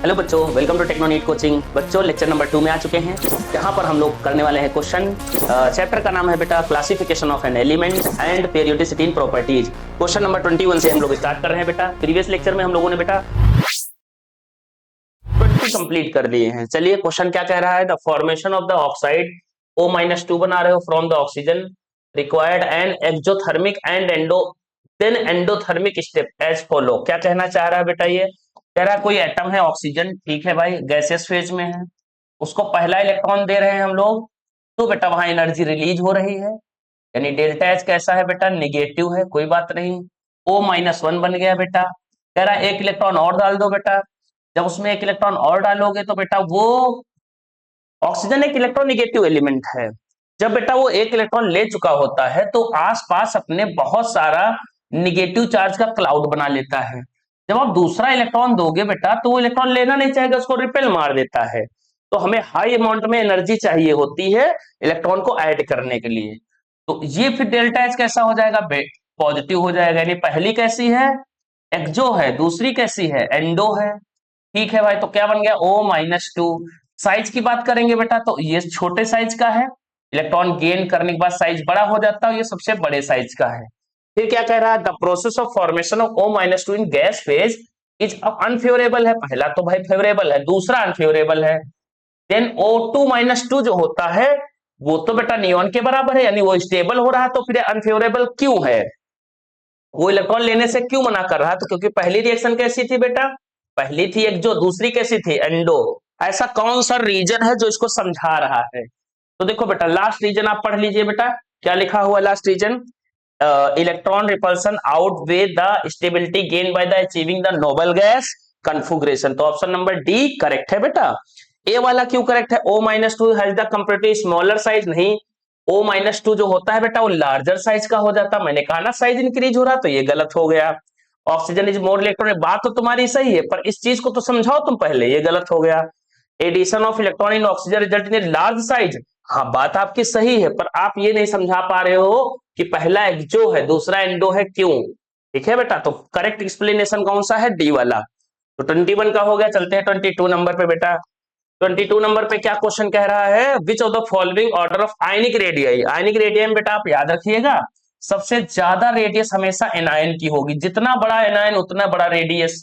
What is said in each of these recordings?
Hello बच्चों, welcome to टेक्नोनीट coaching. बच्चों lecture number 2 में आ चुके हैं। यहाँ पर हम लोग करने वाले हैं क्वेश्चन। चैप्टर का नाम है बेटा classification of an element and periodicity in properties. Question number 21 से हम लोग स्टार्ट कर रहे हैं बेटा। प्रीवियस लेक्चर में हम लोगों ने बेटा 20 कंप्लीट कर दिए हैं। चलिए क्वेश्चन क्या कह रहा है। The formation of the oxide O-2 बना रहे हो from the oxygen required and exothermic and endothermic step as follow. क्या कहना चाह रहा है बेटा? ये कह रहा है कोई एटम है ऑक्सीजन, ठीक है भाई, गैसियस फेज में है, उसको पहला इलेक्ट्रॉन दे रहे हैं हम लोग, तो बेटा वहां एनर्जी रिलीज हो रही है, यानी डेल्टा एच कैसा है बेटा? नेगेटिव है, कोई बात नहीं। O-1 बन गया बेटा। कह रहा है एक इलेक्ट्रॉन और डाल दो बेटा। जब उसमें एक इलेक्ट्रॉन और डालोगे तो बेटा वो ऑक्सीजन एक इलेक्ट्रोनिगेटिव एलिमेंट है। जब बेटा वो एक इलेक्ट्रॉन ले चुका होता है तो आसपास अपने बहुत सारा निगेटिव चार्ज का क्लाउड बना लेता है। जब आप दूसरा इलेक्ट्रॉन दोगे बेटा तो वो इलेक्ट्रॉन लेना नहीं चाहेगा, उसको रिपेल मार देता है। तो हमें हाई अमाउंट में एनर्जी चाहिए होती है इलेक्ट्रॉन को ऐड करने के लिए। तो ये फिर डेल्टा एच कैसा हो जाएगा? पॉजिटिव हो जाएगा। यानी पहली कैसी है? एक्सो है। दूसरी कैसी है? एंडो है। ठीक है भाई, तो क्या बन गया? O-2। साइज की बात करेंगे बेटा तो ये छोटे साइज का है, इलेक्ट्रॉन गेन करने के बाद साइज बड़ा हो जाता है, ये सबसे बड़े साइज का है। फिर क्या कह रहा है? The process of formation of O-2 in gas phase is unfavourable है। पहला तो भाई फेवरेबल है, दूसरा अनफेवरेबल है। देन O2-2 जो होता है वो तो बेटा नियॉन के बराबर है, यानी वो स्टेबल हो रहा है, तो फिर अनफेवरेबल क्यों है? वो इलेक्ट्रॉन लेने से क्यों मना कर रहा है? तो क्योंकि पहली रिएक्शन कैसी थी बेटा? पहली थी एक्सो, दूसरी कैसी थी? एंडो। ऐसा कौन सा रीजन है जो इसको समझा रहा है? तो देखो बेटा लास्ट रीजन आप पढ़ लीजिए बेटा। क्या लिखा हुआ last reason? Electron repulsion outweigh the stability gain by the achieving the noble gas configuration. तो ऑप्शन नंबर डी करेक्ट है बेटा। ए वाला क्यों करेक्ट है? O-2 has the comparatively smaller size. नहीं, O-2 जो होता है बेटा वो लार्जर साइज का हो जाता। मैंने कहा ना साइज इंक्रीज हो रहा, तो ये गलत हो गया। ऑक्सीजन इज मोर इलेक्ट्रॉन, बात तो तुम्हारी सही है, पर इस चीज को तो समझाओ तुम पहले, ये गलत हो गया। Addition of electron in oxygen result in large size, हाँ बात आपकी सही है, पर आप ये नहीं समझा पा रहे हो कि पहला एक्सो है दूसरा एंडो है, क्यों? ठीक है बेटा, तो करेक्ट एक्सप्लेनेशन कौन सा है? डी वाला। तो 21 का हो गया। चलते हैं 22 नंबर पे बेटा। 22 नंबर पे क्या क्वेश्चन कह रहा है? Which of the following order of ionic radii. Ionic radii में बेटा आप याद रखिएगा सबसे ज्यादा रेडियस हमेशा एनायन की होगी। जितना बड़ा एनायन उतना बड़ा रेडियस।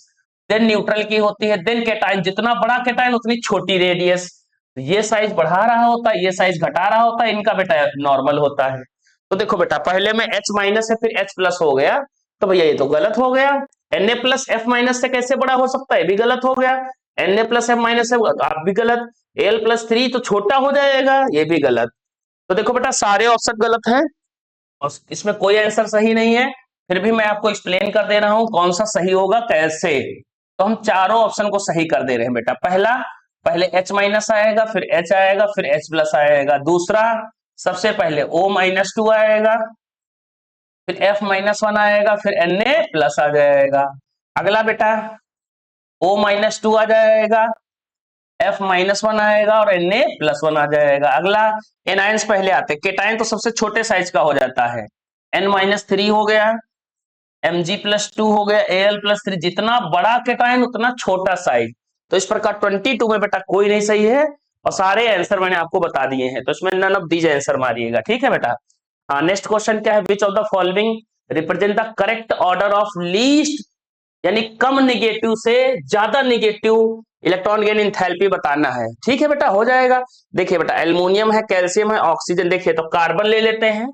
देन न्यूट्रल की होती है, देन कैटायन, जितना बड़ा कैटायन उतनी छोटी रेडियस। ये साइज बढ़ा रहा होता है, ये साइज घटा रहा होता है, इनका बेटा नॉर्मल होता है। तो देखो बेटा पहले में H माइनस है फिर H प्लस हो गया, तो भैया ये तो गलत हो गया। Na प्लस F माइनस से कैसे बड़ा हो सकता है? भी गलत हो गया। Na प्लस F माइनस है तो आप भी गलत। Al+3 तो छोटा हो जाएगा, ये भी गलत। तो देखो बेटा सारे ऑप्शन गलत है और इसमें कोई आंसर सही नहीं है। फिर भी मैं आपको एक्सप्लेन कर दे रहा हूं कौन सा सही होगा कैसे। तो हम चारों ऑप्शन को सही कर दे रहे हैं बेटा। पहला, पहले H माइनस आएगा, फिर H आएगा, फिर H प्लस आएगा। दूसरा, सबसे पहले O-2 आएगा, फिर F-1 आएगा, फिर Na प्लस आ जाएगा। अगला बेटा O-2 आ जाएगा, F-1 आएगा और Na+1 आ जाएगा। अगला एनायंस पहले आते, केटायन तो सबसे छोटे साइज का हो जाता है। N-3 हो गया, Mg+2 हो गया, Al+3। जितना बड़ा केटायन उतना छोटा साइज। तो इस प्रकार 22 में बेटा कोई नहीं सही है और सारे आंसर मैंने आपको बता दिए हैं, तो इसमें नन ऑफ दीज आंसर मारिएगा। ठीक है बेटा। हाँ, नेक्स्ट क्वेश्चन क्या है? Which of the following represent the correct order of least, यानी कम निगेटिव से ज्यादा निगेटिव इलेक्ट्रॉन गेन इंथैल्पी बताना है। ठीक है बेटा, हो जाएगा। देखिए बेटा एल्युमिनियम है, कैल्शियम है, ऑक्सीजन। देखिए तो कार्बन ले लेते हैं,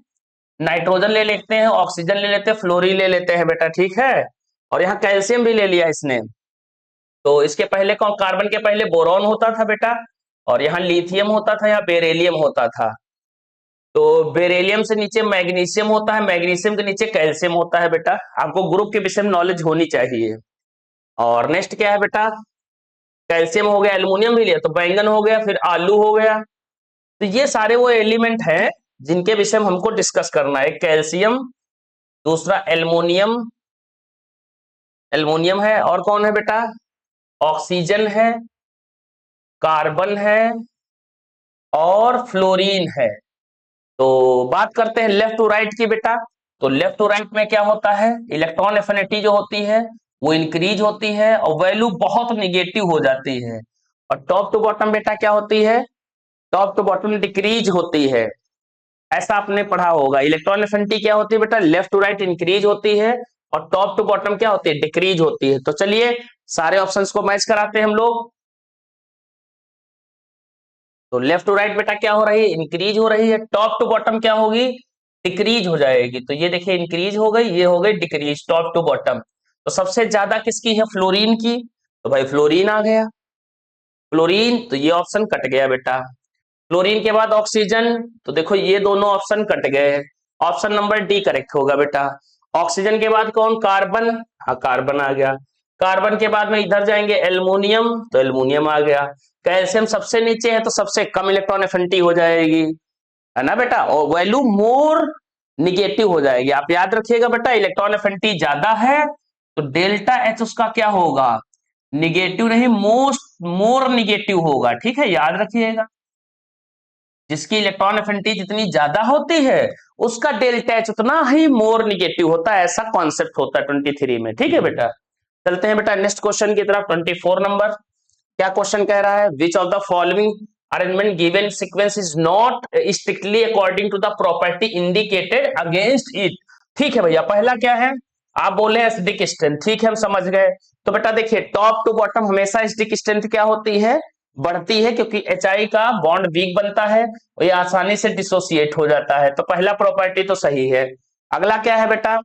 नाइट्रोजन ले लेते हैं, ऑक्सीजन ले लेते हैं, फ्लोरीन ले लेते हैं बेटा। ठीक है, और यहाँ कैल्शियम भी ले लिया इसने। तो इसके पहले कौन? कार्बन के पहले बोरॉन होता था बेटा, और यहाँ लिथियम होता था, यहाँ बेरेलियम होता था। तो बेरेलियम से नीचे मैग्नीशियम होता है, मैग्नीशियम के नीचे कैल्शियम होता है बेटा। आपको ग्रुप के विषय में नॉलेज होनी चाहिए। और नेक्स्ट क्या है बेटा? कैल्शियम हो गया, एल्युमिनियम भी लिया तो बैंगन हो गया, फिर आलू हो गया। तो ये सारे वो एलिमेंट हैं जिनके विषय में हमको डिस्कस करना है। कैल्शियम, दूसरा एल्युमिनियम, एल्युमिनियम है, और कौन है बेटा? ऑक्सीजन है, कार्बन है और फ्लोरीन है। तो बात करते हैं लेफ्ट टू राइट की बेटा। तो लेफ्ट टू राइट में क्या होता है? इलेक्ट्रॉन एफिनिटी जो होती है वो इंक्रीज होती है और वैल्यू बहुत निगेटिव हो जाती है। और टॉप टू बॉटम बेटा क्या होती है, टॉप टू बॉटम डिक्रीज होती है। ऐसा आपने पढ़ा होगा। इलेक्ट्रॉन एफिनिटी क्या होती है बेटा, लेफ्ट टू राइट इंक्रीज होती है और टॉप टू बॉटम क्या होती है, डिक्रीज होती है। तो चलिए सारे ऑप्शंस को मैच कराते हैं हम लोग। तो लेफ्ट टू राइट बेटा क्या हो रही है, इंक्रीज हो रही है। टॉप टू बॉटम क्या होगी, डिक्रीज हो जाएगी। तो ये देखिए इंक्रीज हो गई, ये हो गई डिक्रीज, टॉप टू बॉटम। तो सबसे ज्यादा किसकी है, फ्लोरीन की। तो भाई फ्लोरीन आ गया, फ्लोरीन, तो ये ऑप्शन कट गया बेटा। क्लोरीन के बाद ऑक्सीजन, तो देखो ये दोनों ऑप्शन कट गए। ऑप्शन नंबर डी करेक्ट होगा बेटा। ऑक्सीजन के बाद कौन, कार्बन, हाँ कार्बन आ गया। कार्बन के बाद में इधर जाएंगे एल्युमिनियम, तो एल्युमिनियम आ गया। कैल्शियम सबसे नीचे है तो सबसे कम इलेक्ट्रॉन एफिनिटी हो जाएगी, है ना बेटा, और वैल्यू मोर निगेटिव हो जाएगी। आप याद रखिएगा बेटा, इलेक्ट्रॉन एफिनिटी ज्यादा है तो डेल्टा एच उसका क्या होगा, निगेटिव नहीं, मोर निगेटिव होगा। ठीक है, याद रखिएगा। जिसकी इलेक्ट्रॉन एफिनिटी जितनी ज्यादा होती है उसका डेल्टा एच उतना ही मोर निगेटिव होता है, ऐसा कॉन्सेप्ट होता है 23 में। ठीक है बेटा, चलते हैं बेटा नेक्स्ट क्वेश्चन की तरफ। 24 नंबर क्या क्वेश्चन कह रहा है, which of the following arrangement given sequence is not strictly according to the property indicated against it. ठीक है भैया, पहला क्या है, आप बोले एसिडिक स्ट्रेंथ, ठीक है हम समझ गए। तो बेटा देखिए टॉप टू बॉटम हमेशा एसिडिक स्ट्रेंथ क्या होती है, बढ़ती है, क्योंकि HI का बॉन्ड वीक बनता है और ये आसानी से डिसोसिएट हो जाता है। तो पहला प्रॉपर्टी तो सही है। अगला क्या है बेटा,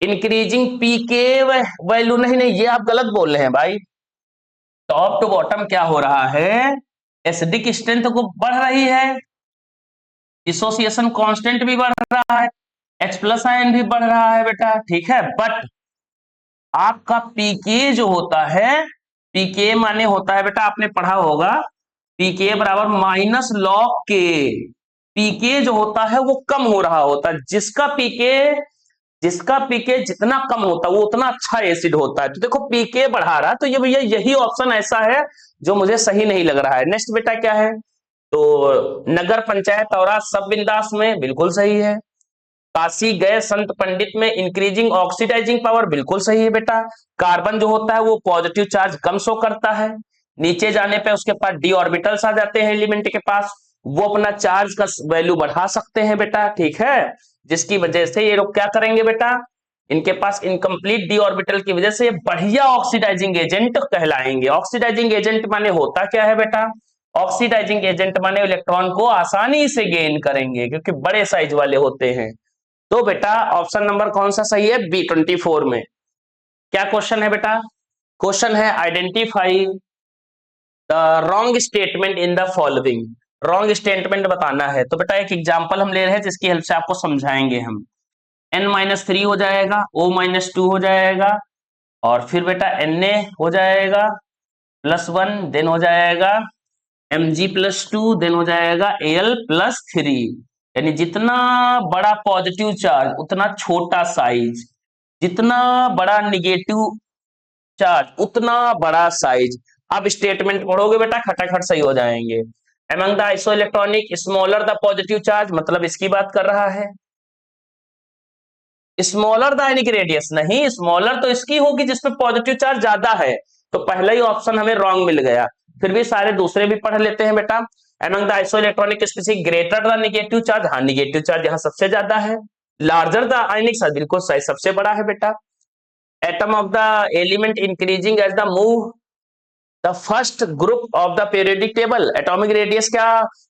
इंक्रीजिंग पीके वैल्यू, नहीं नहीं ये आप गलत बोल रहे हैं भाई। टॉप टू बॉटम क्या हो रहा है, एसिडिक स्ट्रेंथ को बढ़ रही है, डिसोसिएशन कांस्टेंट भी बढ़ रहा है, H प्लस आयन भी बढ़ रहा है बेटा। ठीक है, बट आपका पीके जो होता है, पीके माने होता है बेटा, आपने पढ़ा होगा, पीके बराबर माइनस लॉग के। पीके जो होता है वो कम हो रहा होता है, जिसका पीके जितना कम होता है वो उतना अच्छा एसिड होता है। तो देखो पीके बढ़ा रहा है, तो ये भैया यही ऑप्शन ऐसा है जो मुझे सही नहीं लग रहा है। नेक्स्ट बेटा क्या है, तो नगर पंचायत और सब बिंदास में बिल्कुल सही है। काशी गए संत पंडित में इंक्रीजिंग ऑक्सीडाइजिंग पावर, बिल्कुल सही है बेटा। कार्बन जो होता है वो पॉजिटिव चार्ज कम शो करता है, नीचे जाने पे उसके पास डी ऑर्बिटल्स आ जाते हैं एलिमेंट के पास, वो अपना चार्ज का वैल्यू बढ़ा सकते हैं बेटा। ठीक है, जिसकी वजह से ये लोग क्या करेंगे बेटा, इनके पास इनकम्प्लीट डी ऑर्बिटल की वजह से ये बढ़िया ऑक्सीडाइजिंग एजेंट कहलाएंगे। ऑक्सीडाइजिंग एजेंट माने होता क्या है बेटा, ऑक्सीडाइजिंग एजेंट माने इलेक्ट्रॉन को आसानी से गेन करेंगे क्योंकि बड़े साइज वाले होते हैं। तो बेटा ऑप्शन नंबर कौन सा सही है, बी 24 में। क्या क्वेश्चन है बेटा, क्वेश्चन है identify the wrong statement in the following. Wrong statement बताना है। तो बेटा एक एग्जांपल हम ले रहे हैं जिसकी हेल्प से आपको समझाएंगे हम। n-3 हो जाएगा, O-2 हो जाएगा, और फिर बेटा Na हो जाएगा +1, देन हो जाएगा Mg+2, देन हो जाएगा Al+3। यानी जितना बड़ा पॉजिटिव चार्ज उतना छोटा साइज, जितना बड़ा निगेटिव चार्ज उतना बड़ा साइज। अब स्टेटमेंट पढ़ोगे बेटा खटाखट सही हो जाएंगे। Among the isoelectronic smaller the positive charge, मतलब इसकी बात कर रहा है। स्मॉलर द आयनिक रेडियस नहीं, स्मॉलर तो इसकी होगी जिसमें पॉजिटिव चार्ज ज्यादा है। तो पहला ही ऑप्शन हमें रॉन्ग मिल गया। फिर भी सारे दूसरे भी पढ़ लेते हैं बेटा। Among the isoelectronic species greater the negative charge, हाँ नेगेटिव चार्ज यहाँ सबसे ज्यादा है। लार्जर द आयनिक चार्ज, बिल्कुल सही, सबसे बड़ा है बेटा। Atom of the element increasing as the move the first group of the periodic table, atomic radius क्या,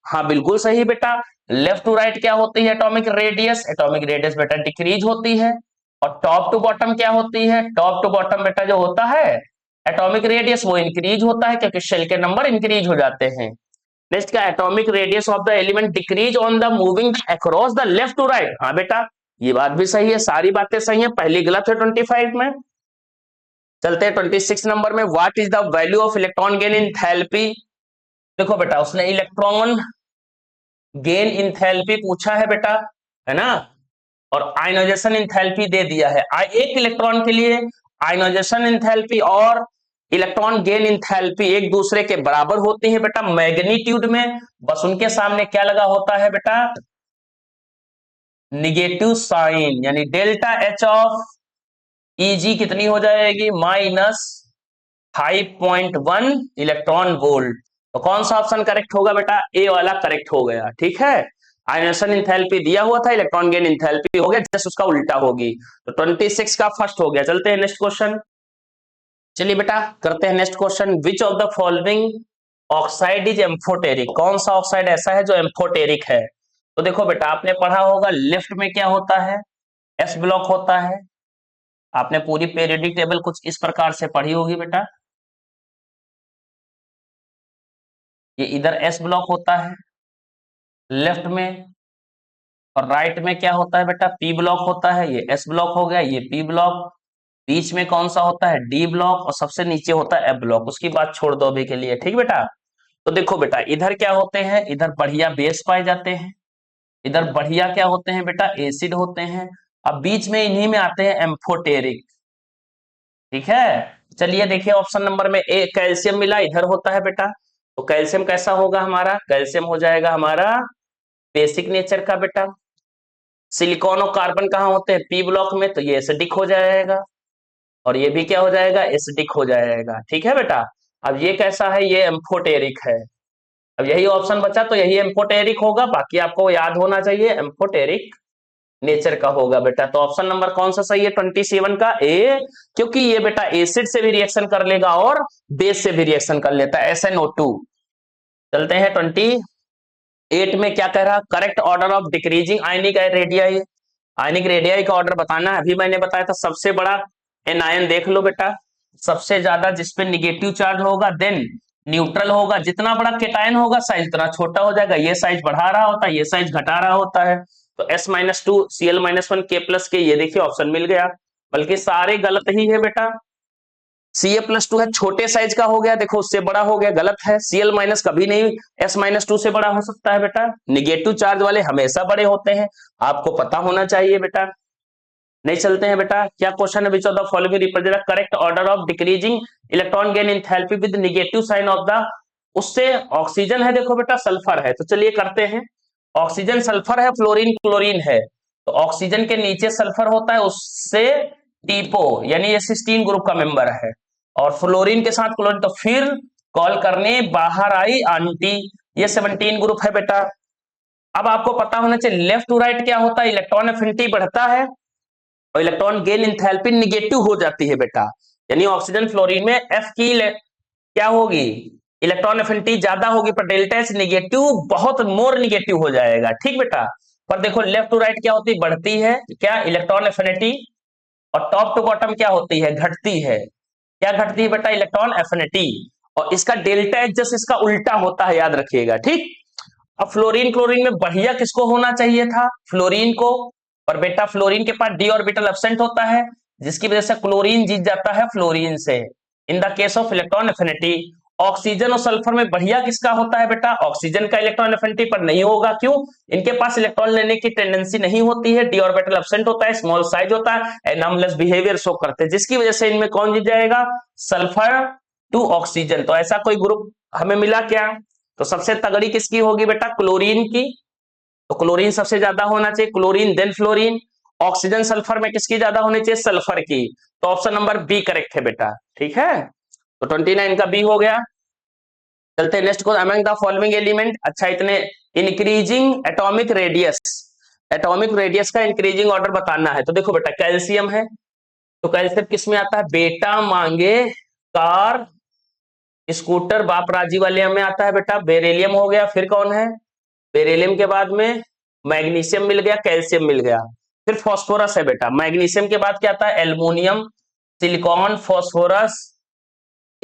हाँ बिल्कुल सही बेटा। लेफ्ट टू राइट क्या होती है एटॉमिक रेडियस, एटॉमिक रेडियस बेटा डिक्रीज होती है। और टॉप टू बॉटम क्या होती है, टॉप टू बॉटम बेटा जो होता है एटॉमिक रेडियस वो इंक्रीज होता है क्योंकि शेल के नंबर इंक्रीज हो जाते हैं। नेक्स्ट क्या, atomic radius of the element decrease on the moving across the left to right, हाँ बेटा ये बात भी सही है, सारी बातें सही है, पहली गलत है 25 में। चलते हैं 26 नंबर में। What is the value of electron gain enthalpy. देखो बेटा उसने इलेक्ट्रॉन गेन इंथैल्पी पूछा है बेटा, है ना, और आयनाइजेशन इंथैल्पी दे दिया है। एक इलेक्ट्रॉन के लिए आयनाइजेशन इंथैल्पी और इलेक्ट्रॉन गेन इंथैल्पी एक दूसरे के बराबर होती है बेटा मैग्नीट्यूड में, बस उनके सामने क्या लगा होता है बेटा, निगेटिव साइन, यानी डेल्टा एच ऑफ Eg कितनी हो जाएगी, -5.1 इलेक्ट्रॉन वोल्ट। तो कौन सा ऑप्शन करेक्ट होगा बेटा, ए वाला करेक्ट हो गया। ठीक है, आयनेशन इंथैल्पी दिया हुआ था, इलेक्ट्रॉन गेन इंथैल्पी हो गया, जस्ट उसका उल्टा होगी। तो 26 का फर्स्ट हो गया। चलते हैं नेक्स्ट क्वेश्चन। चलिए बेटा करते हैं next question. Which of the following oxide is amphoteric, कौन सा ऑक्साइड ऐसा है जो एम्फोटेरिक है। तो देखो बेटा आपने पढ़ा होगा लेफ्ट में क्या होता है, एस ब्लॉक होता है। आपने पूरी पीरियोडिक टेबल कुछ इस प्रकार से पढ़ी होगी बेटा, ये इधर एस ब्लॉक होता है लेफ्ट में, और राइट में क्या होता है बेटा, पी ब्लॉक होता है। ये एस ब्लॉक हो गया, ये पी ब्लॉक, बीच में कौन सा होता है, डी ब्लॉक, और सबसे नीचे होता है एफ ब्लॉक। उसकी बात छोड़ दो अभी के लिए, ठीक बेटा। तो देखो बेटा इधर क्या होते हैं, इधर बढ़िया बेस पाए जाते हैं, इधर बढ़िया क्या होते हैं बेटा, एसिड होते हैं। अब बीच में इन्हीं में आते हैं एम्फोटेरिक। ठीक है, चलिए देखिए ऑप्शन नंबर में ए, कैल्शियम मिला, इधर होता है बेटा। तो कैल्शियम कैसा होगा हमारा, कैल्शियम हो जाएगा हमारा बेसिक नेचर का बेटा। सिलिकॉन और कार्बन कहाँ होते हैं, पी ब्लॉक में, तो ये एसिडिक हो जाएगा, और ये भी क्या हो जाएगा, एसिडिक हो जाएगा। ठीक है बेटा, अब ये कैसा है, ये एम्फोटेरिक है। अब यही ऑप्शन बचा, तो यही एम्फोटेरिक होगा, बाकी आपको याद होना चाहिए एम्फोटेरिक नेचर का होगा बेटा। तो ऑप्शन नंबर कौन सा सही है, 27 का ए, क्योंकि ये बेटा एसिड से भी रिएक्शन कर लेगा और बेस से भी रिएक्शन कर लेता है, SnO2। चलते हैं 28 में, क्या कह रहा, correct order of decreasing ionic radii. Ionic radii का ऑर्डर बताना है। अभी मैंने बताया था सबसे बड़ा एनायन देख लो बेटा, सबसे ज्यादा जिसपे निगेटिव चार्ज होगा, देन न्यूट्रल होगा, जितना बड़ा केटायन होगा साइज उतना छोटा हो जाएगा, ये साइज बढ़ा रहा होता है, ये साइज घटा रहा होता है। तो S-2 Cl-1 K+K, ये देखिए ऑप्शन मिल गया, बल्कि सारे गलत ही है बेटा। Ca+2 है, छोटे साइज का हो गया, देखो उससे बड़ा हो गया, गलत है। Cl- कभी नहीं S-2 से बड़ा हो सकता है बेटा, निगेटिव चार्ज वाले हमेशा बड़े होते हैं, आपको पता होना चाहिए बेटा। नहीं चलते हैं बेटा, क्या क्वेश्चन है, which of the following represent the correct order of decreasing electron gain enthalpy with negative sign of the, उससे ऑक्सीजन है, देखो बेटा सल्फर है, तो चलिए करते हैं। ऑक्सीजन सल्फर है, फ्लोरीन क्लोरीन है, तो ऑक्सीजन के नीचे सल्फर होता है, उससे टीपो यानी ये 16 ग्रुप का मेंबर है, और फ्लोरीन के साथ क्लोरीन, तो फिर कॉल करने बाहर आई आंटी, ये 17 ग्रुप है बेटा। अब आपको पता होना चाहिए लेफ्ट टू राइट क्या होता है, इलेक्ट्रॉन एफिनिटी बढ़ता है और इलेक्ट्रॉन गेन इंथैल्पी निगेटिव हो जाती है बेटा। यानी ऑक्सीजन फ्लोरीन में एफ की क्या होगी, इलेक्ट्रॉन एफिनिटी ज्यादा होगी, पर डेल्टा एच निगेटिव, बहुत मोर निगेटिव हो जाएगा। ठीक बेटा, पर देखो लेफ्ट टू राइट क्या होती है, बढ़ती है क्या इलेक्ट्रॉन एफिनिटी, और टॉप टू बॉटम क्या होती है, घटती है। क्या घटती है बेटा, इलेक्ट्रॉन एफिनिटी, और इसका डेल्टा एच जस्ट इसका उल्टा होता है, याद रखिएगा। ठीक, अब फ्लोरीन क्लोरीन में बढ़िया किसको होना चाहिए था, फ्लोरीन को, पर बेटा फ्लोरीन के पास डी ऑर्बिटल एब्सेंट होता है, जिसकी वजह से क्लोरीन जीत जाता है फ्लोरीन से in the case of electron affinity. Oxygen और सल्फर में बढ़िया किसका होता है बेटा, ऑक्सीजन का इलेक्ट्रॉन एफिनिटी, पर नहीं होगा, क्यों, इनके पास इलेक्ट्रॉन लेने की टेंडेंसी नहीं होती है, डी ऑर्बिटल एब्सेंट होता है, स्मॉल साइज होता है, एनॉमलस बिहेवियर शो करते हैं, जिसकी वजह से इनमें कौन जीत जाएगा, सल्फर टू ऑक्सीजन। तो ऐसा कोई ग्रुप हमें मिला क्या, तो सबसे तगड़ी किसकी होगी बेटा, क्लोरीन की, तो क्लोरीन सबसे ज्यादा होना चाहिए, chlorine then fluorine. Oxygen sulphur में किसकी ज्यादा होनी चाहिए, सल्फर की, तो ऑप्शन नंबर बी करेक्ट है बेटा। ठीक है, तो 29 का बी हो गया। चलते हैं नेक्स्ट को, अमंग द फॉलोइंग एलिमेंट, अच्छा इतने increasing atomic radius, atomic radius का इंक्रीजिंग ऑर्डर बताना है। तो देखो बेटा कैल्शियम है, तो कैल्शियम किस में आता है, बेटा मांगे कार स्कूटर बाप राजी वाले में आता है बेटा। बेरिलियम हो गया, फिर कौन है, बेरिलियम के बाद में मैग्नीशियम मिल गया, कैल्शियम मिल गया, फिर फास्फोरस है बेटा। मैग्नीशियम के बाद क्या आता है, एल्युमिनियम, सिलिकॉन, फास्फोरस,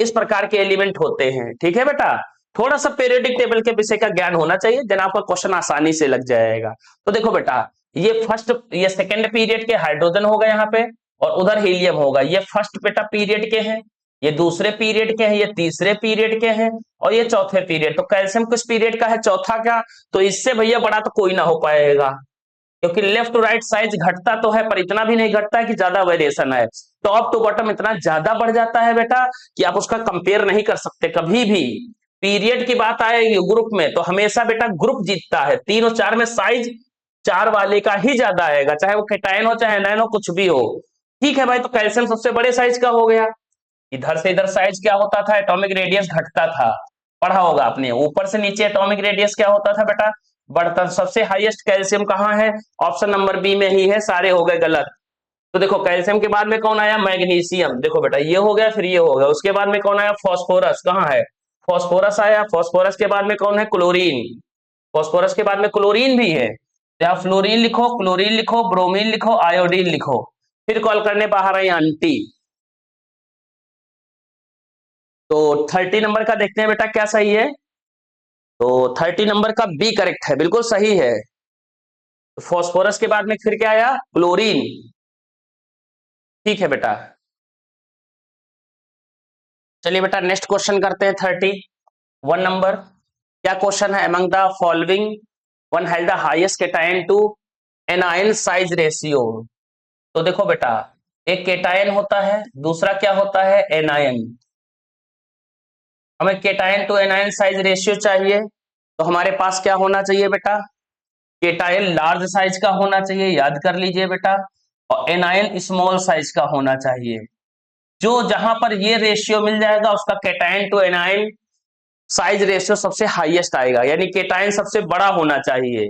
इस प्रकार के एलिमेंट होते हैं। ठीक है बेटा, थोड़ा सा पीरियोडिक टेबल के विषय का ज्ञान होना चाहिए, देन आपका क्वेश्चन आसानी से लग जाएगा। तो देखो बेटा ये सेकेंड पीरियड के हाइड्रोजन होगा यहाँ पे, और उधर हीलियम होगा, ये फर्स्ट बेटा पीरियड के हैं, ये दूसरे पीरियड के हैं, ये तीसरे पीरियड के हैं, और ये चौथे पीरियड। तो कैल्शियम किस पीरियड का है, चौथा का, तो इससे भैया बड़ा तो कोई ना हो पाएगा, क्योंकि लेफ्ट टू राइट साइज घटता तो है, पर इतना भी नहीं घटता है कि ज्यादा वेरिएशन है। टॉप टू बॉटम इतना ज्यादा बढ़ जाता है बेटा कि आप उसका कंपेयर नहीं कर सकते कभी भी। पीरियड की बात आएगी ग्रुप में, तो हमेशा बेटा ग्रुप जीतता है, 3 और 4 में साइज 4 वाले का ही ज्यादा आएगा, चाहे वो कैटायन हो चाहे एनायन हो, कुछ भी हो। ठीक है भाई, तो कैल्शियम सबसे बड़े साइज का हो गया। इधर से इधर साइज क्या होता था, एटॉमिक रेडियस घटता था, पढ़ा होगा आपने। ऊपर से नीचे एटॉमिक रेडियस क्या होता था बेटा, बढ़ता। सबसे हाईएस्ट कैल्शियम कहाँ है, ऑप्शन नंबर बी में ही है, सारे हो गए गलत। तो देखो कैल्शियम के बाद में कौन आया, मैग्नीशियम, देखो बेटा ये हो गया, फिर ये हो गया, उसके बाद में कौन आया, फास्फोरस, कहाँ है, फास्फोरस आया। फास्फोरस के बाद में कौन है, क्लोरीन, फास्फोरस के बाद में क्लोरीन भी है। तो यहाँ फ्लोरीन लिखो, क्लोरीन लिखो, ब्रोमीन लिखो, आयोडीन लिखो। फिर कॉल करने बाहर आई आंटी। तो 30 नंबर का देखते हैं बेटा क्या सही है। तो 30 नंबर का बी करेक्ट है, बिल्कुल सही है। फास्फोरस के बाद में फिर क्या आया, क्लोरीन। ठीक है बेटा, चलिए बेटा नेक्स्ट क्वेश्चन करते हैं। 31 नंबर, क्या क्वेश्चन है, among the following one has the highest cation to anion size ratio. तो देखो बेटा, एक केटायन होता है, दूसरा क्या होता है, एनायन। हमें cation to anion size ratio चाहिए, तो हमारे पास क्या होना चाहिए बेटा, केटायन लार्ज साइज का होना चाहिए, याद कर लीजिए बेटा, और एनायन स्मॉल साइज का होना चाहिए। जो जहां पर ये रेशियो मिल जाएगा उसका cation to anion size ratio सबसे हाईएस्ट आएगा, यानी केटायन सबसे बड़ा होना चाहिए।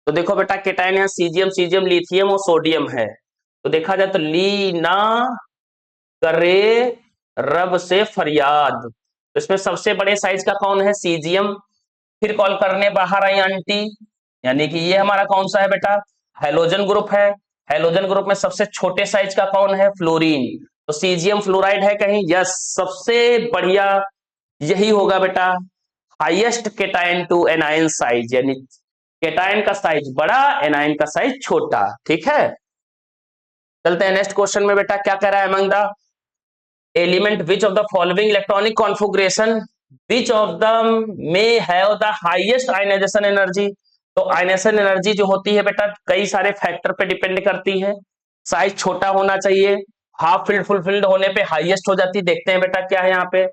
तो देखो बेटा केटायन यहाँ सीजियम, सीजियम, लिथियम और सोडियम है। तो देखा जाए तो ली ना करे रब से फरियाद, तो इसमें सबसे बड़े साइज का कौन है, सीजियम। फिर कॉल करने बाहर आई आंटी, यानी कि ये हमारा कौन सा है बेटा, हेलोजन ग्रुप है। हेलोजन ग्रुप में सबसे छोटे साइज का कौन है, फ्लोरीन। तो सीजियम फ्लोराइड है कहीं, यस, सबसे बढ़िया यही होगा बेटा, highest cation to anion size, यानी केटायन का साइज बड़ा, एनायन का साइज छोटा। ठीक है, चलते हैं नेक्स्ट क्वेश्चन में बेटा, क्या कह रहा है, among the element which of the following electronic configuration which of the may have the highest ionisation energy. तो आयनाइजेशन एनर्जी जो होती है बेटा कई सारे फैक्टर पे डिपेंड करती है। साइज छोटा होना चाहिए, हाफ फील्ड फुल फील्ड होने पे हाईएस्ट हो जाती। देखते हैं बेटा क्या है यहाँ पे,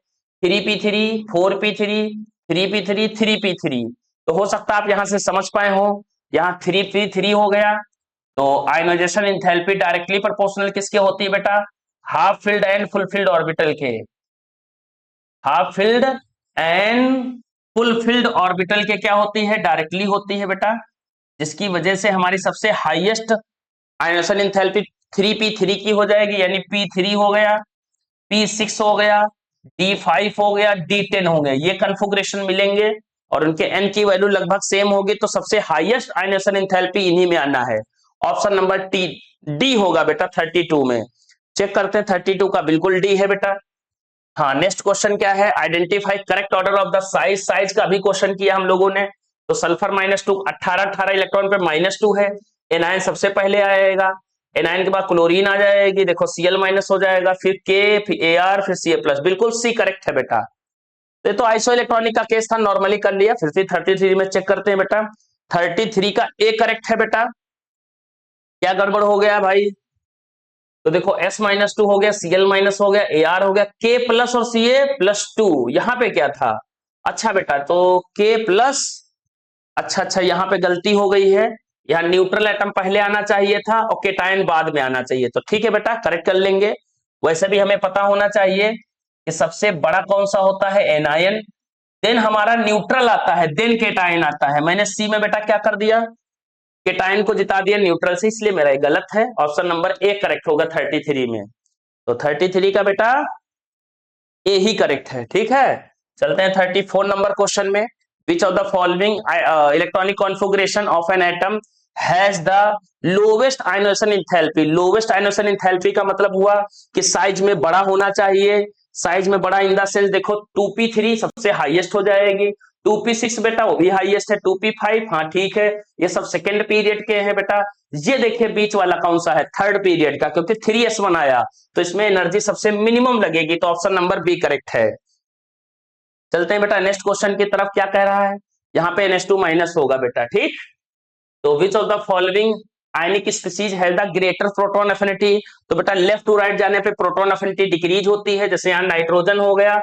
3p3, 4p3, 3p3, 3p3। तो हो सकता है आप यहां से समझ पाए हो, यहाँ 3p3 हो गया। तो आयनाइजेशन इंथैल्पी डायरेक्टली प्रोपोर्शनल किसके होती है बेटा, half filled and full filled orbital के, half filled and full filled orbital के क्या होती है, डायरेक्टली होती है बेटा। जिसकी वजह से हमारी सबसे हाईएस्ट आयनाइजेशन इंथैल्पी 3p3 की हो जाएगी, यानी p3 हो गया, p6 हो गया, d5 हो गया, d10 हो गया, ये कन्फिगरेशन मिलेंगे और उनके n की वैल्यू लगभग सेम होगी। तो सबसे हाईएस्ट आयनाइजेशन इंथैल्पी इन्हीं में आना है, ऑप्शन नंबर टी डी होगा बेटा 32 में। चेक करते हैं 32 का बिल्कुल डी है बेटा। हाँ, नेक्स्ट क्वेश्चन क्या है, identify correct order of the size. Size का भी क्वेश्चन किया हम लोगों ने। तो सल्फर -2, 18 इलेक्ट्रॉन पे -2 है, एनायन सबसे पहले आएगा, एनायन के बाद क्लोरीन आ जाएगी, देखो Cl- हो जाएगा, फिर के, फिर Ar, फिर Ca+, बिल्कुल सी करेक्ट है बेटा। तो आइसो इलेक्ट्रॉनिक का केस था, नॉर्मली कर लिया। फिर से 33 में चेक करते हैं बेटा, 33 का ए करेक्ट है बेटा। क्या गड़बड़ हो गया भाई, तो देखो S-2 हो गया, Cl- हो गया, Ar हो गया, K+ और Ca+2, यहां पे क्या था, अच्छा बेटा तो K+, अच्छा यहाँ पे गलती हो गई है, यहाँ न्यूट्रल एटम पहले आना चाहिए था और केटायन बाद में आना चाहिए। तो ठीक है बेटा, करेक्ट कर लेंगे। वैसे भी हमें पता होना चाहिए कि सबसे बड़ा कौन सा होता है, एनायन, देन हमारा न्यूट्रल आता है, देन केटायन आता है। मैंने सी में बेटा क्या कर दिया, केटायन को जिता दिया न्यूट्रल से, इसलिए मेरा ये गलत है, ऑप्शन नंबर ए करेक्ट होगा 33 में। तो 33 का बेटा ए ही करेक्ट है। ठीक है, चलते हैं 34 नंबर क्वेश्चन में, which of the following electronic configuration of an atom has the lowest ionisation enthalpy. Lowest ionisation enthalpy का मतलब हुआ कि साइज में बड़ा होना चाहिए, साइज में बड़ा इन द सेंस, देखो 2p3 सबसे हाईएस्ट हो जाएगी, 2p6 बेटा वो भी हाईएस्ट है, 2p5 हाँ ठीक है, ये सब सेकेंड पीरियड के हैं बेटा। ये देखिए बीच वाला कौन सा है, थर्ड पीरियड का, क्योंकि 3s1 आया तो इसमें एनर्जी सबसे मिनिमम लगेगी, तो ऑप्शन नंबर बी करेक्ट है। चलते हैं बेटा नेक्स्ट क्वेश्चन की तरफ, क्या कह रहा है, यहाँ पे NH2- होगा बेटा। ठीक, तो विच of the following ionic species has the greater proton affinity. तो बेटा लेफ्ट टू राइट जाने पे प्रोटॉन एफिनिटी डिक्रीज होती है, जैसे यहाँ नाइट्रोजन हो गया,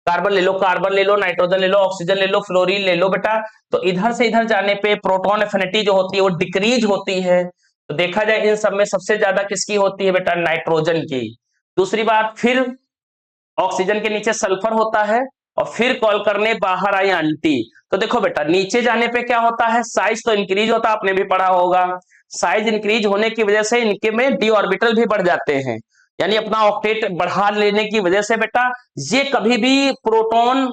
कार्बन ले लो, कार्बन ले लो, नाइट्रोजन ले लो, ऑक्सीजन ले लो, फ्लोरीन ले लो बेटा। तो इधर से इधर जाने पे प्रोटॉन एफिनिटी जो होती है वो डिक्रीज होती है, तो देखा जाए इन सब में सबसे ज्यादा किसकी होती है बेटा, नाइट्रोजन की। दूसरी बात, फिर ऑक्सीजन के नीचे सल्फर होता है, और फिर कॉल करने बाहर आई आंटी। तो देखो बेटा, नीचे जाने पे क्या होता है, साइज तो इंक्रीज होता है, आपने भी पढ़ा होगा। साइज इंक्रीज होने की वजह से इनके में डी ऑर्बिटल भी बढ़ जाते हैं, यानी अपना ऑक्टेट बढ़ा लेने की वजह से बेटा ये कभी भी प्रोटॉन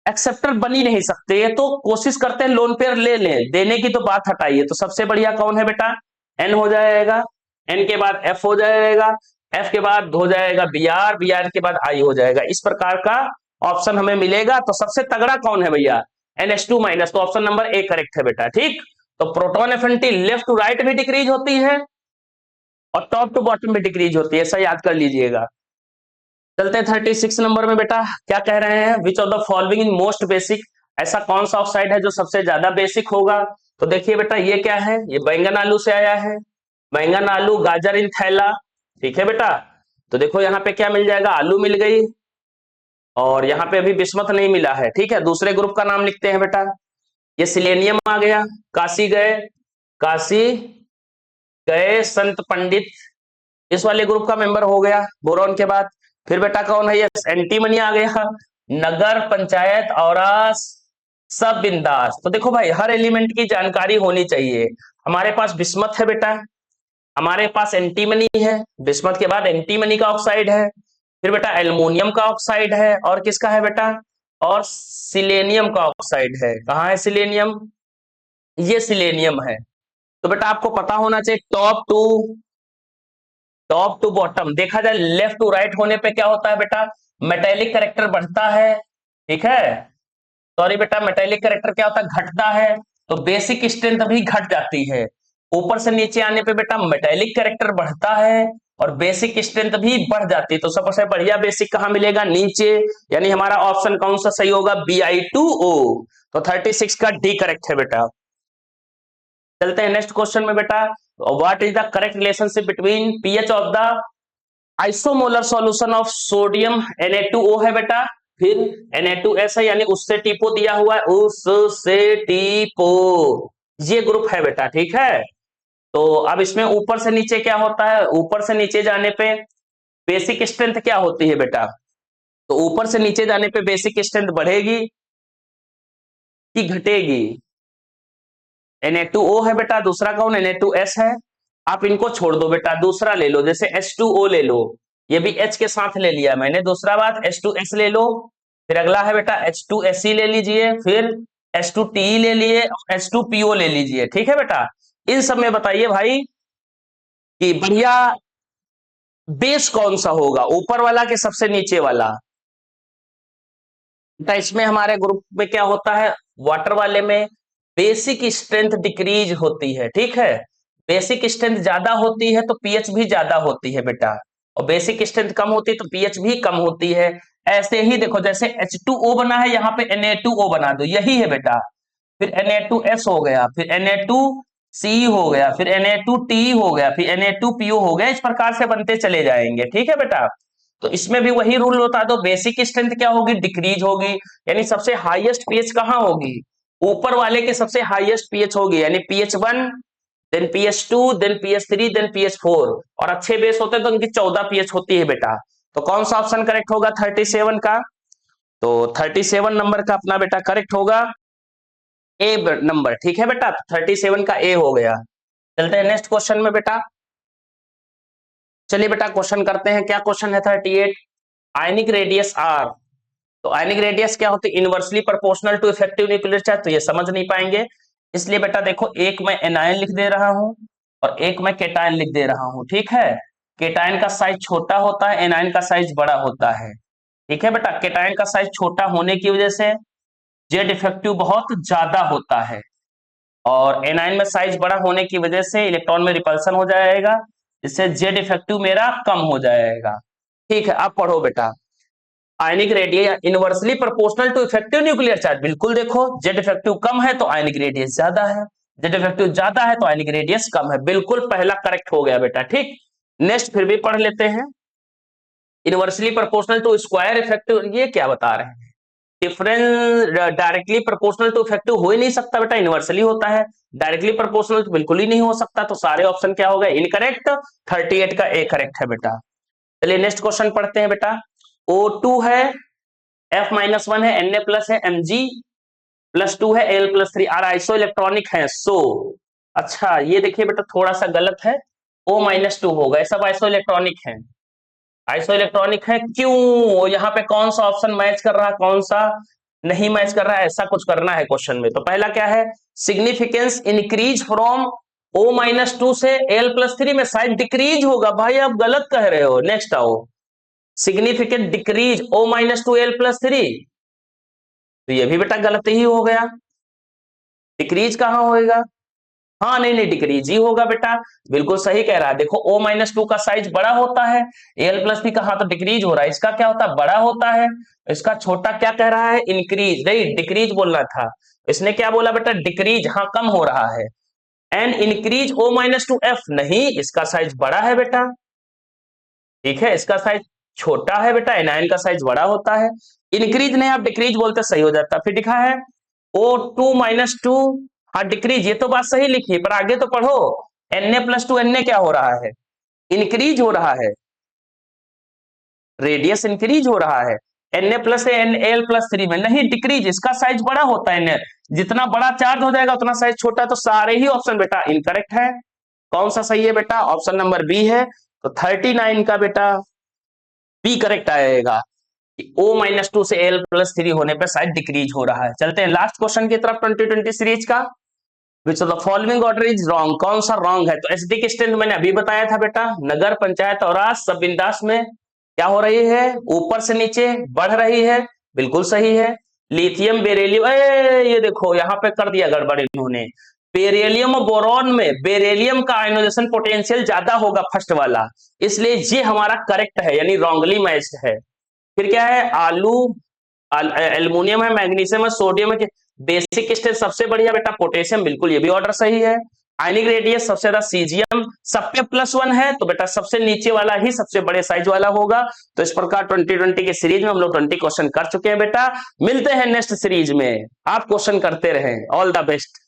एक्सेप्टर बन ही नहीं सकते। ये तो कोशिश करते हैं लोन पेयर ले लें, देने की तो बात हटाइए। तो सबसे बढ़िया कौन है बेटा, एन हो जाएगा, एन के बाद एफ हो जाएगा, एफ के बाद हो जाएगा बी आर, बी आर के बाद आई हो जाएगा। इस प्रकार का ऑप्शन हमें मिलेगा। तो सबसे तगड़ा कौन है भैया, NH2 माइनस। तो ऑप्शन नंबर ए करेक्ट है बेटा। ठीक, तो proton affinity left to right भी डिक्रीज होती है और टॉप टू बॉटम भी डिक्रीज होती है, ऐसा याद कर लीजिएगा। चलते हैं 36 नंबर में बेटा, क्या कह रहे हैं, विच of the following in most basic. ऐसा कौन सा ऑक्साइड है जो सबसे ज्यादा बेसिक होगा। तो देखिए बेटा, ये क्या है, ये बैंगन आलू से आया है, बैंगन आलू गाजर इन थैला। ठीक है बेटा, तो देखो यहाँ पे क्या मिल जाएगा, आलू मिल गई, और यहाँ पे अभी बिस्मथ नहीं मिला है। ठीक है, दूसरे ग्रुप का नाम लिखते हैं बेटा, ये सिलेनियम आ गया, काशी गए, काशी गए संत पंडित, इस वाले ग्रुप का मेंबर हो गया बोरॉन के बाद। फिर बेटा कौन है, ये एंटीमनी आ गया, नगर पंचायत और सब बिंदास। तो देखो भाई, हर एलिमेंट की जानकारी होनी चाहिए। हमारे पास बिस्मथ है बेटा, हमारे पास एंटीमनी है, बिस्मथ के बाद एंटीमनी का ऑक्साइड है, फिर बेटा एल्युमिनियम का ऑक्साइड है, और किसका है बेटा, और सिलेनियम का ऑक्साइड है। कहाँ है सिलेनियम, ये सिलेनियम है। तो बेटा आपको पता होना चाहिए टॉप टू बॉटम देखा जाए, लेफ्ट टू राइट होने पे क्या होता है बेटा, मेटेलिक कैरेक्टर बढ़ता है। ठीक है, सॉरी बेटा, मेटेलिक कैरेक्टर क्या होता है, घटता है। तो बेसिक स्ट्रेंथ भी घट जाती है। ऊपर से नीचे आने पे बेटा मेटेलिक कैरेक्टर बढ़ता है और बेसिक स्ट्रेंथ भी बढ़ जाती है। तो सबसे बढ़िया बेसिक कहां मिलेगा, नीचे, यानी हमारा ऑप्शन कौन सा सही होगा, Bi2O। तो 36 का डी करेक्ट है बेटा। चलते हैं नेक्स्ट क्वेश्चन में बेटा, what is the correct relationship between pH of the isomolar solution of sodium Na2O है बेटा, फिर Na2S है, यानी उससे टीपो दिया हुआ है, उससे टीपो, ये ग्रुप है बेटा। ठीक है, तो अब इसमें ऊपर से नीचे क्या होता है, ऊपर से नीचे जाने पे बेसिक स्ट्रेंथ क्या होती है बेटा, तो ऊपर से नीचे जाने पे बेसिक स्ट्रेंथ बढ़ेगी कि घटेगी। Na2O है बेटा, दूसरा कौन Na2S है। आप इनको छोड़ दो बेटा, दूसरा ले लो, जैसे H2O ले लो, ये भी H के साथ ले लिया मैंने। दूसरा बात H2S ले लो, फिर अगला है बेटा H2SE ले लीजिए, फिर H2TE ले लिए और H2PO ले लीजिए। ठीक है बेटा, इन सब में बताइए भाई कि बढ़िया बेस कौन सा होगा, ऊपर वाला कि सबसे नीचे वाला। बेटा इसमें हमारे ग्रुप में क्या होता है, वाटर वाले में बेसिक स्ट्रेंथ डिक्रीज होती है। ठीक है, बेसिक स्ट्रेंथ ज्यादा होती है तो पीएच भी ज्यादा होती है बेटा, और बेसिक स्ट्रेंथ कम होती है तो पीएच भी कम होती है। ऐसे ही देखो, जैसे H2O बना है, यहाँ पे Na2O बना दो, यही है बेटा। फिर Na2S हो गया, फिर Na2C हो गया, फिर Na2T हो गया, फिर Na2PO हो गया, इस प्रकार से बनते चले जाएंगे। ठीक है बेटा, तो इसमें भी वही रूल बता दो, बेसिक स्ट्रेंथ क्या होगी, डिक्रीज होगी, यानी सबसे हाईएस्ट पीएच कहाँ होगी, ऊपर वाले के सबसे हाईएस्ट पीएच होगी, यानी pH1, then pH2, then pH3, then pH4, और अच्छे बेस होते हैं तो उनकी 14 पीएच होती है बेटा। तो कौन सा ऑप्शन करेक्ट होगा 37 का, तो 37 नंबर का अपना बेटा करेक्ट होगा ए नंबर। ठीक है बेटा, 37 का ए हो गया। चलते हैं नेक्स्ट क्वेश्चन में बेटा, चलिए बेटा क्वेश्चन करते हैं। क्या क्वेश्चन है 38, आयनिक रेडियस आर। तो आयनिक रेडियस क्या होती है, inversely proportional to effective nuclear charge. तो ये समझ नहीं पाएंगे, इसलिए बेटा देखो, एक मैं एनायन लिख दे रहा हूं और एक मैं केटायन लिख दे रहा हूं। ठीक है, केटायन का साइज छोटा होता है, एनायन का साइज बड़ा होता है। ठीक है बेटा, केटायन का साइज छोटा होने की वजह से जेड इफेक्टिव बहुत ज्यादा होता है, और एनायन में साइज बड़ा होने की वजह से इलेक्ट्रॉन में रिपल्सन हो जाएगा, जिससे जेड इफेक्टिव मेरा कम हो जाएगा। ठीक है, अब पढ़ो बेटा, ionic radius inversely proportional to effective nuclear charge. बिल्कुल देखो, जेड इफेक्टिव कम है तो आयनिक रेडियस ज्यादा है, जेड इफेक्टिव ज्यादा है तो आयनिक रेडियस कम है। बिल्कुल पहला करेक्ट हो गया बेटा। ठीक, नेक्स्ट फिर भी पढ़ लेते हैं, inversely proportional to square effective, ये क्या बता रहे हैं, difference directly proportional to effective हो ही नहीं सकता बेटा, इनवर्सली होता है। डायरेक्टली प्रोपोर्शनल तो बिल्कुल ही नहीं हो सकता, तो सारे ऑप्शन क्या हो गए, इनकरेक्ट। 38 का ए करेक्ट है बेटा। चलिए नेक्स्ट क्वेश्चन पढ़ते हैं बेटा। O2 है, F-1 है, Na प्लस है, Mg+2 है, Al+3 आर आइसो इलेक्ट्रॉनिक है। सो अच्छा ये देखिए बेटा थोड़ा सा गलत है, O-2 होगा, सब आइसो इलेक्ट्रॉनिक है। आइसो इलेक्ट्रॉनिक है क्यों, यहाँ पे कौन सा ऑप्शन मैच कर रहा है, कौन सा नहीं मैच कर रहा है, ऐसा कुछ करना है क्वेश्चन में। तो पहला क्या है, सिग्निफिकेंस इंक्रीज फ्रॉम O-2 से Al+3 में, शायद डिक्रीज होगा भाई, आप गलत कह रहे हो। नेक्स्ट आओ, सिग्निफिकेंट डिक्रीज O-2 Al+3, तो ये भी बेटा गलत ही हो गया, डिक्रीज कहां होएगा, हाँ नहीं नहीं डिक्रीज ही होगा बेटा, बिल्कुल सही कह रहा है। देखो O-2 का साइज बड़ा होता है, Al+3 का हाँ तो डिक्रीज हो रहा है, इसका क्या होता है, बड़ा होता है, इसका छोटा, क्या कह रहा है, इंक्रीज, नहीं डिक्रीज बोलना था, इसने क्या बोला बेटा, डिक्रीज, हाँ कम हो रहा है। एंड इंक्रीज O-2F, नहीं इसका साइज बड़ा है बेटा, ठीक है, इसका साइज छोटा है बेटा, एनायन का साइज बड़ा होता है। इंक्रीज नहीं, आप डिक्रीज बोलते सही हो जाता। फिर लिखा है O2-2, हाँ डिक्रीज, ये तो बात सही लिखी, पर आगे तो पढ़ो, Na+2 Na क्या हो रहा है, इंक्रीज हो रहा है, रेडियस इंक्रीज हो रहा है। Na प्लस Al+3 में नहीं डिक्रीज, इसका साइज बड़ा होता है, Na जितना बड़ा चार्ज हो जाएगा उतना साइज छोटा, तो सारे ही ऑप्शन बेटा इनकरेक्ट है। कौन सा सही है बेटा, ऑप्शन नंबर बी है, तो 39 का बेटा बी करेक्ट आएगा। O-2 से Al+3 होने पे शायद डिक्रीज हो रहा है। चलते हैं लास्ट क्वेश्चन की तरफ 2020 सीरीज का। विच of the following order is wrong, कौन सा रॉन्ग है, तो एसडी की स्ट्रेंथ मैंने अभी बताया था बेटा, नगर पंचायत और राज सब बिंदास में क्या हो रही है, ऊपर से नीचे बढ़ रही है, बिल्कुल सही है। लिथियम बेरिलियम, ये देखो यहाँ पे कर दिया गड़बड़ इन्होंने, बेरिलियम और बोरॉन में बेरिलियम का आयोनाइजेशन पोटेंशियल ज्यादा होगा फर्स्ट वाला, इसलिए ये हमारा करेक्ट है, यानी रॉन्गली मैच्ड है। फिर क्या है, एल्युमिनियम है, मैग्नीशियम है, सोडियम है, बेसिक स्टेट सबसे बढ़िया बेटा पोटेशियम, बिल्कुल ये भी ऑर्डर सही है। आयनिक रेडियस सबसे ज्यादा सीजियम, सब पे +1 है, तो बेटा सबसे नीचे वाला ही सबसे बड़े साइज वाला होगा। तो इस प्रकार 2020 की सीरीज में हम लोग 20 क्वेश्चन कर चुके हैं बेटा। मिलते हैं नेक्स्ट सीरीज में, आप क्वेश्चन करते रहें, ऑल द बेस्ट।